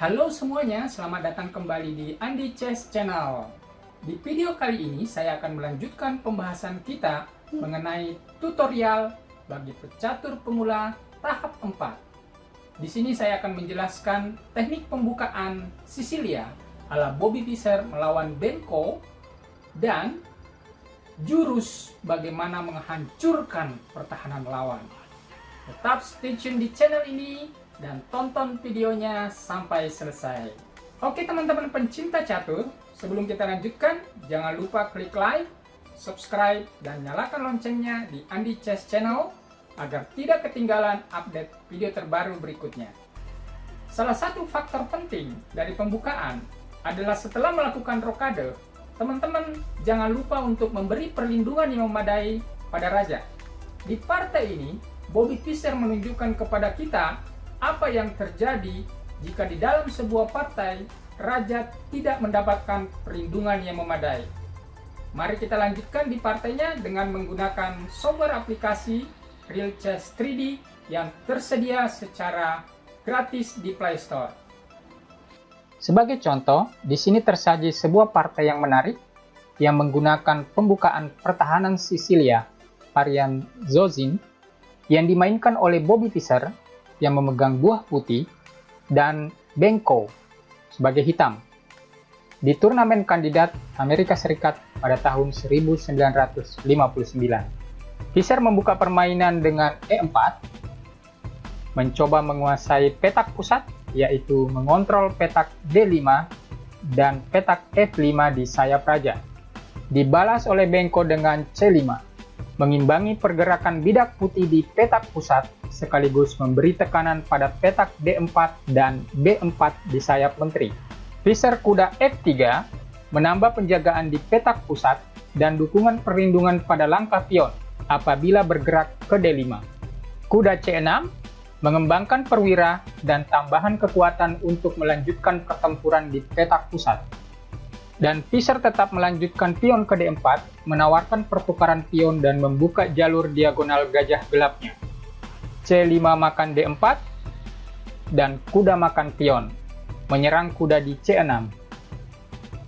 Halo semuanya, selamat datang kembali di Andi Chess Channel. Di video kali ini saya akan melanjutkan pembahasan kita mengenai tutorial bagi pecatur pemula tahap 4. Di sini saya akan menjelaskan teknik pembukaan Sicilia ala Bobby Fischer melawan Benko dan jurus bagaimana menghancurkan pertahanan lawan. Tetap stay tune di channel ini dan tonton videonya sampai selesai. Oke teman-teman pencinta catur, sebelum kita lanjutkan, jangan lupa klik like, subscribe, dan nyalakan loncengnya di Andi Chess Channel agar tidak ketinggalan update video terbaru berikutnya. Salah satu faktor penting dari pembukaan adalah setelah melakukan rokade, teman-teman jangan lupa untuk memberi perlindungan yang memadai pada raja. Di partai ini, Bobby Fischer menunjukkan kepada kita apa yang terjadi jika di dalam sebuah partai raja tidak mendapatkan perlindungan yang memadai. Mari kita lanjutkan di partainya dengan menggunakan software aplikasi Real Chess 3D yang tersedia secara gratis di Play Store. Sebagai contoh, di sini tersaji sebuah partai yang menarik yang menggunakan pembukaan pertahanan Sicilia varian Zozin yang dimainkan oleh Bobby Fischer yang memegang buah putih dan Benko sebagai hitam di turnamen kandidat Amerika Serikat pada tahun 1959. Fischer membuka permainan dengan E4, mencoba menguasai petak pusat, yaitu mengontrol petak D5 dan petak F5 di sayap raja. Dibalas oleh Benko dengan C5, mengimbangi pergerakan bidak putih di petak pusat sekaligus memberi tekanan pada petak D4 dan B4 di sayap menteri. Fischer kuda F3 menambah penjagaan di petak pusat dan dukungan perlindungan pada langkah pion apabila bergerak ke D5. Kuda C6 mengembangkan perwira dan tambahan kekuatan untuk melanjutkan pertempuran di petak pusat. Dan Fischer tetap melanjutkan pion ke D4, menawarkan pertukaran pion dan membuka jalur diagonal gajah gelapnya. C5 makan D4, dan kuda makan pion, menyerang kuda di C6.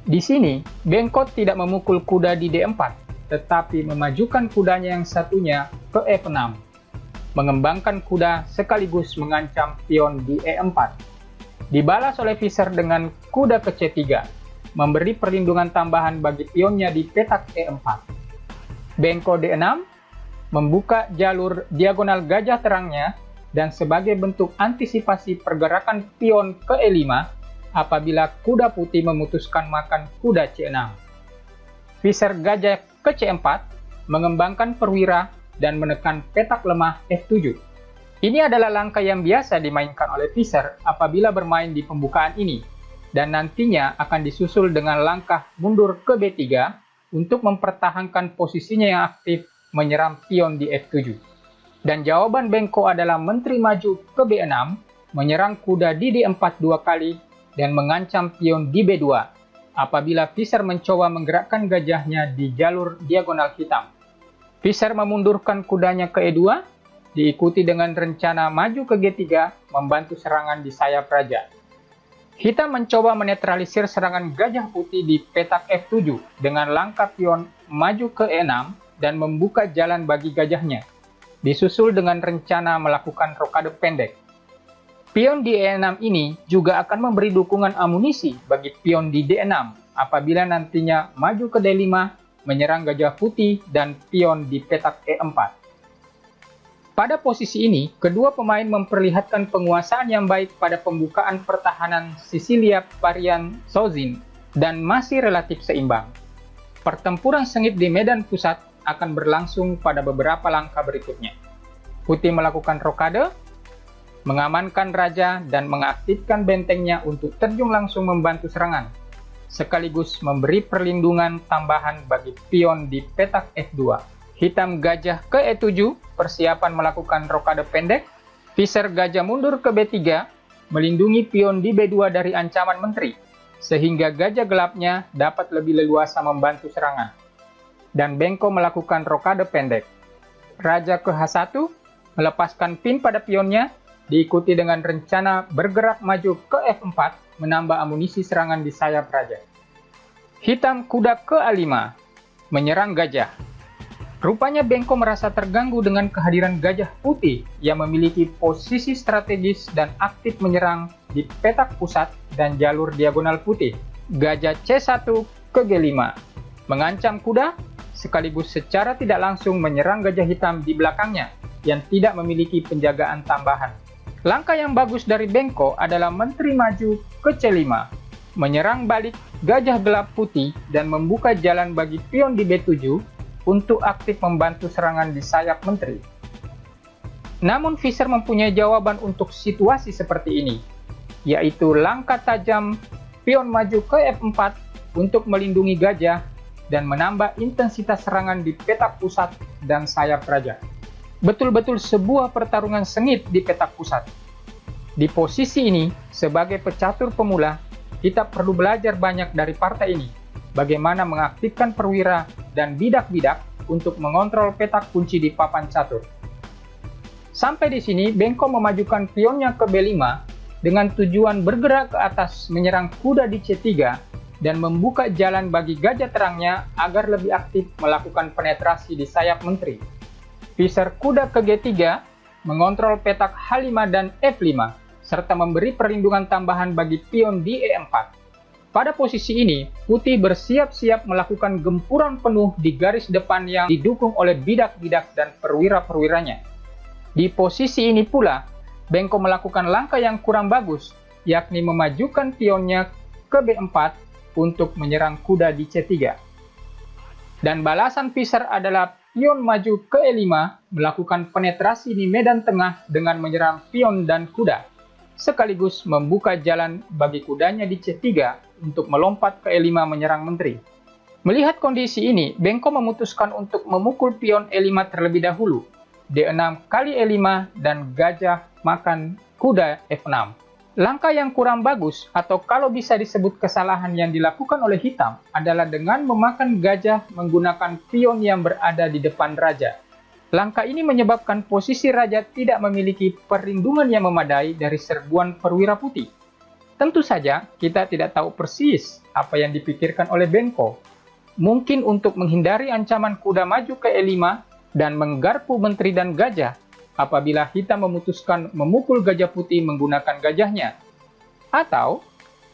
Di sini, Benko tidak memukul kuda di D4, tetapi memajukan kudanya yang satunya ke F6, mengembangkan kuda sekaligus mengancam pion di E4. Dibalas oleh Fischer dengan kuda ke C3, memberi perlindungan tambahan bagi pionnya di petak E4. Benko D6 membuka jalur diagonal gajah terangnya dan sebagai bentuk antisipasi pergerakan pion ke E5 apabila kuda putih memutuskan makan kuda C6. Fischer gajah ke C4 mengembangkan perwira dan menekan petak lemah F7. Ini adalah langkah yang biasa dimainkan oleh Fischer apabila bermain di pembukaan ini, dan nantinya akan disusul dengan langkah mundur ke B3 untuk mempertahankan posisinya yang aktif menyerang pion di F7. Dan jawaban Benko adalah menteri maju ke B6, menyerang kuda di D4 dua kali, dan mengancam pion di B2 apabila Fischer mencoba menggerakkan gajahnya di jalur diagonal hitam. Fischer memundurkan kudanya ke E2, diikuti dengan rencana maju ke G3 membantu serangan di sayap raja. Hitam mencoba menetralisir serangan gajah putih di petak F7 dengan langkah pion maju ke E6 dan membuka jalan bagi gajahnya, disusul dengan rencana melakukan rokade pendek. Pion di E6 ini juga akan memberi dukungan amunisi bagi pion di D6 apabila nantinya maju ke D5 menyerang gajah putih dan pion di petak E4. Pada posisi ini, kedua pemain memperlihatkan penguasaan yang baik pada pembukaan pertahanan Sicilia varian Zozin dan masih relatif seimbang. Pertempuran sengit di medan pusat akan berlangsung pada beberapa langkah berikutnya. Putih melakukan rokade, mengamankan raja dan mengaktifkan bentengnya untuk terjun langsung membantu serangan, sekaligus memberi perlindungan tambahan bagi pion di petak F2. Hitam gajah ke E7, persiapan melakukan rokade pendek. Fischer gajah mundur ke B3, melindungi pion di B2 dari ancaman menteri, sehingga gajah gelapnya dapat lebih leluasa membantu serangan. Dan Benko melakukan rokade pendek. Raja ke H1, melepaskan pin pada pionnya, diikuti dengan rencana bergerak maju ke F4, menambah amunisi serangan di sayap raja. Hitam kuda ke A5, menyerang gajah. Rupanya Bengko merasa terganggu dengan kehadiran gajah putih yang memiliki posisi strategis dan aktif menyerang di petak pusat dan jalur diagonal putih. Gajah C1 ke G5, mengancam kuda sekaligus secara tidak langsung menyerang gajah hitam di belakangnya yang tidak memiliki penjagaan tambahan. Langkah yang bagus dari Bengko adalah menteri maju ke C5, menyerang balik gajah gelap putih dan membuka jalan bagi pion di B7 untuk aktif membantu serangan di sayap menteri. Namun Fischer mempunyai jawaban untuk situasi seperti ini, yaitu langkah tajam pion maju ke F4 untuk melindungi gajah dan menambah intensitas serangan di petak pusat dan sayap raja. Betul-betul sebuah pertarungan sengit di petak pusat. Di posisi ini, sebagai pecatur pemula, kita perlu belajar banyak dari partai ini, bagaimana mengaktifkan perwira dan bidak-bidak untuk mengontrol petak kunci di papan catur. Sampai di sini, Bengko memajukan pionnya ke B5 dengan tujuan bergerak ke atas menyerang kuda di C3 dan membuka jalan bagi gajah terangnya agar lebih aktif melakukan penetrasi di sayap menteri. Fischer kuda ke G3, mengontrol petak H5 dan F5, serta memberi perlindungan tambahan bagi pion di E4. Pada posisi ini, putih bersiap-siap melakukan gempuran penuh di garis depan yang didukung oleh bidak-bidak dan perwira-perwiranya. Di posisi ini pula, Bengko melakukan langkah yang kurang bagus, yakni memajukan pionnya ke B4 untuk menyerang kuda di C3. Dan balasan Fischer adalah pion maju ke E5, melakukan penetrasi di medan tengah dengan menyerang pion dan kuda, sekaligus membuka jalan bagi kudanya di C3 untuk melompat ke E5 menyerang menteri. Melihat kondisi ini, Bengko memutuskan untuk memukul pion E5 terlebih dahulu, D6 kali E5 dan gajah makan kuda F6. Langkah yang kurang bagus, atau kalau bisa disebut kesalahan yang dilakukan oleh hitam, adalah dengan memakan gajah menggunakan pion yang berada di depan raja. Langkah ini menyebabkan posisi raja tidak memiliki perlindungan yang memadai dari serbuan perwira putih. Tentu saja, kita tidak tahu persis apa yang dipikirkan oleh Bengko. Mungkin untuk menghindari ancaman kuda maju ke E5 dan menggarpu menteri dan gajah, apabila hitam memutuskan memukul gajah putih menggunakan gajahnya, atau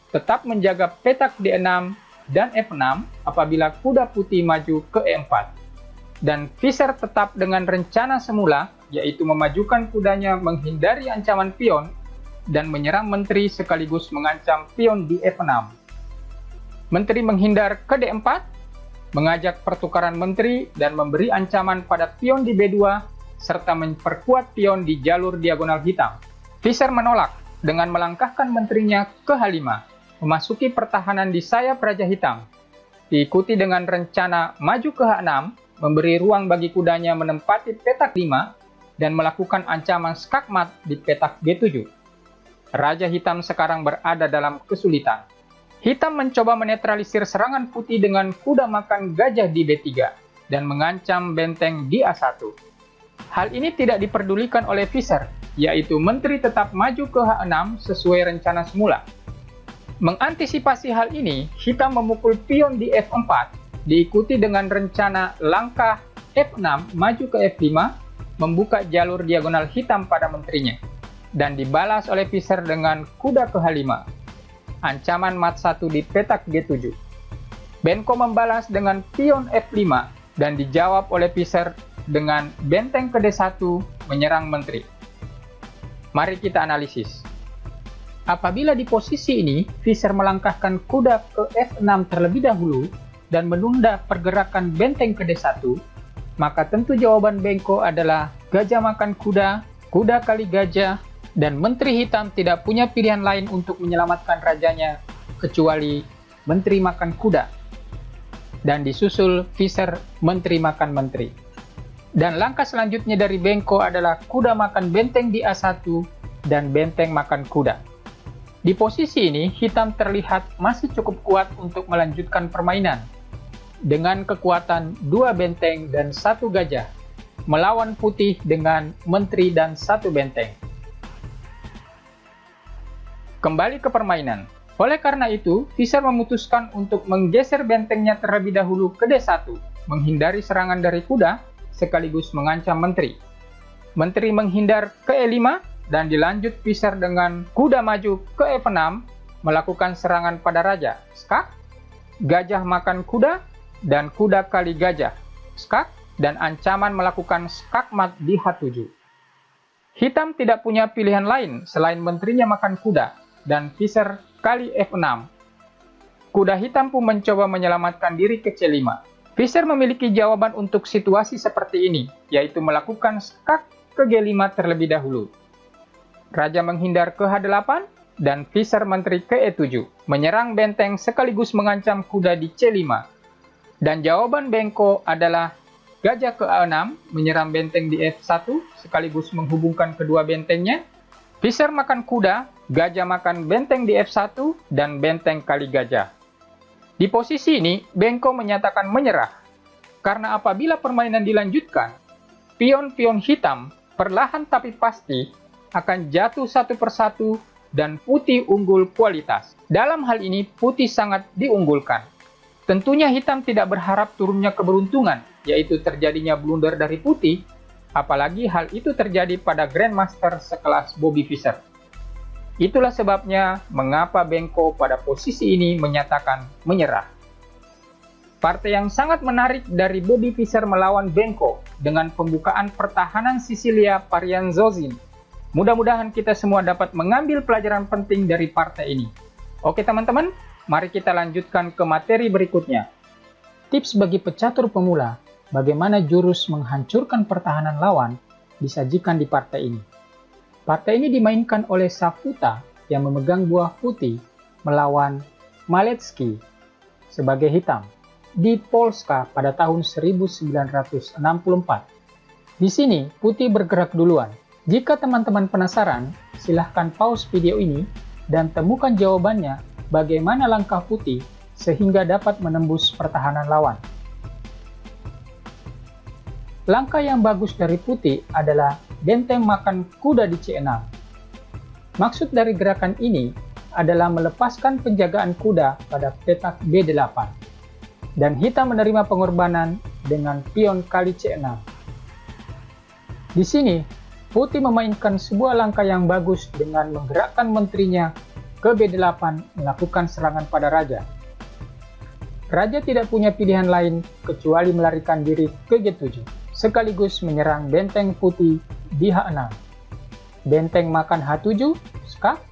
tetap menjaga petak D6 dan F6 apabila kuda putih maju ke E4. Dan Fischer tetap dengan rencana semula, yaitu memajukan kudanya menghindari ancaman pion dan menyerang menteri sekaligus mengancam pion di F6. Menteri menghindar ke D4, mengajak pertukaran menteri dan memberi ancaman pada pion di B2 serta memperkuat pion di jalur diagonal hitam. Fischer menolak dengan melangkahkan menterinya ke H5, memasuki pertahanan di sayap raja hitam. Diikuti dengan rencana maju ke H6, memberi ruang bagi kudanya menempati petak 5 dan melakukan ancaman skakmat di petak G7. Raja hitam sekarang berada dalam kesulitan. Hitam mencoba menetralisir serangan putih dengan kuda makan gajah di B3 dan mengancam benteng di A1. Hal ini tidak diperdulikan oleh Fischer, yaitu menteri tetap maju ke H6 sesuai rencana semula. Mengantisipasi hal ini, hitam memukul pion di F4, diikuti dengan rencana langkah F6 maju ke F5, membuka jalur diagonal hitam pada menterinya, dan dibalas oleh Fischer dengan kuda ke H5. Ancaman mat 1 di petak G7. Bengko membalas dengan pion F5 dan dijawab oleh Fischer dengan benteng ke D1 menyerang menteri. Mari kita analisis. Apabila di posisi ini, Fischer melangkahkan kuda ke F6 terlebih dahulu dan menunda pergerakan benteng ke D1, maka tentu jawaban Bengko adalah gajah makan kuda, kuda kali gajah, dan menteri hitam tidak punya pilihan lain untuk menyelamatkan rajanya kecuali menteri makan kuda. Dan disusul Fischer menteri makan menteri. Dan langkah selanjutnya dari Bengko adalah kuda makan benteng di A1 dan benteng makan kuda. Di posisi ini, hitam terlihat masih cukup kuat untuk melanjutkan permainan. Dengan kekuatan 2 benteng dan 1 gajah, melawan putih dengan menteri dan 1 benteng. Kembali ke permainan. Oleh karena itu, Visser memutuskan untuk menggeser bentengnya terlebih dahulu ke D1, menghindari serangan dari kuda, sekaligus mengancam menteri. Menteri menghindar ke E5, dan dilanjut Visser dengan kuda maju ke F6, melakukan serangan pada raja, skak, gajah makan kuda, dan kuda kali gajah, skak, dan ancaman melakukan skakmat di H7. Hitam tidak punya pilihan lain selain menterinya makan kuda, dan Visser kali F6. Kuda hitam pun mencoba menyelamatkan diri ke C5. Visser memiliki jawaban untuk situasi seperti ini, yaitu melakukan skak ke G5 terlebih dahulu. Raja menghindar ke H8, dan Visser menteri ke E7, menyerang benteng sekaligus mengancam kuda di C5. Dan jawaban Bengko adalah gajah ke A6, menyerang benteng di F1, sekaligus menghubungkan kedua bentengnya. Visser makan kuda, gajah makan benteng di F1, dan benteng kali gajah. Di posisi ini, Bengko menyatakan menyerah, karena apabila permainan dilanjutkan, pion-pion hitam perlahan tapi pasti akan jatuh satu persatu dan putih unggul kualitas. Dalam hal ini, putih sangat diunggulkan. Tentunya hitam tidak berharap turunnya keberuntungan, yaitu terjadinya blunder dari putih, apalagi hal itu terjadi pada Grandmaster sekelas Bobby Visser. Itulah sebabnya mengapa Bengko pada posisi ini menyatakan menyerah. Partai yang sangat menarik dari Bobby Visser melawan Bengko dengan pembukaan pertahanan Sisilia Parianzozin. Mudah-mudahan kita semua dapat mengambil pelajaran penting dari partai ini. Oke teman-teman, mari kita lanjutkan ke materi berikutnya. Tips bagi pecatur pemula, bagaimana jurus menghancurkan pertahanan lawan disajikan di partai ini. Partai ini dimainkan oleh Safuta yang memegang buah putih melawan Malecki sebagai hitam di Polska pada tahun 1964. Di sini putih bergerak duluan. Jika teman-teman penasaran, silahkan pause video ini dan temukan jawabannya bagaimana langkah putih sehingga dapat menembus pertahanan lawan. Langkah yang bagus dari putih adalah benteng makan kuda di C6. Maksud dari gerakan ini adalah melepaskan penjagaan kuda pada petak B8. Dan hitam menerima pengorbanan dengan pion kali C6. Di sini, putih memainkan sebuah langkah yang bagus dengan menggerakkan menterinya ke B8 melakukan serangan pada raja. Raja tidak punya pilihan lain kecuali melarikan diri ke G7, sekaligus menyerang benteng putih di H6. Benteng makan H7, skak.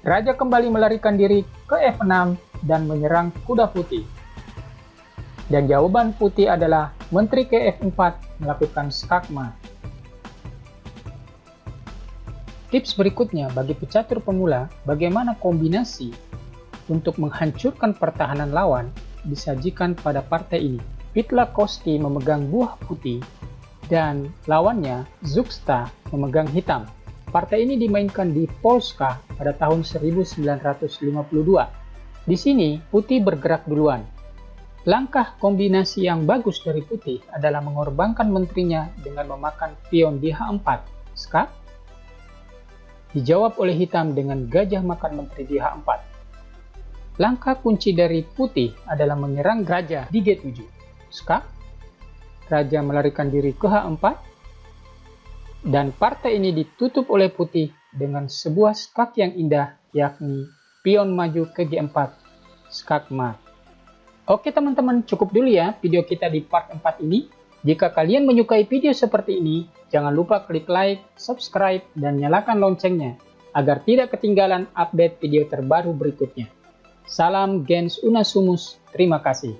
Raja kembali melarikan diri ke F6 dan menyerang kuda putih. Dan jawaban putih adalah menteri ke F4 melakukan skakmat. Tips berikutnya bagi pecatur pemula, bagaimana kombinasi untuk menghancurkan pertahanan lawan disajikan pada partai ini. Pytlakovsky memegang buah putih dan lawannya Zugsta memegang hitam. Partai ini dimainkan di Polska pada tahun 1952. Di sini putih bergerak duluan. Langkah kombinasi yang bagus dari putih adalah mengorbankan menterinya dengan memakan pion di H4, skak. Dijawab oleh hitam dengan gajah makan menteri di H4. Langkah kunci dari putih adalah menyerang raja di G7, skak. Raja melarikan diri ke H4, dan partai ini ditutup oleh putih dengan sebuah skak yang indah, yakni pion maju ke G4, skak mat. Oke teman-teman, cukup dulu ya video kita di part 4 ini. Jika kalian menyukai video seperti ini, jangan lupa klik like, subscribe, dan nyalakan loncengnya agar tidak ketinggalan update video terbaru berikutnya. Salam Gens Unasumus, terima kasih.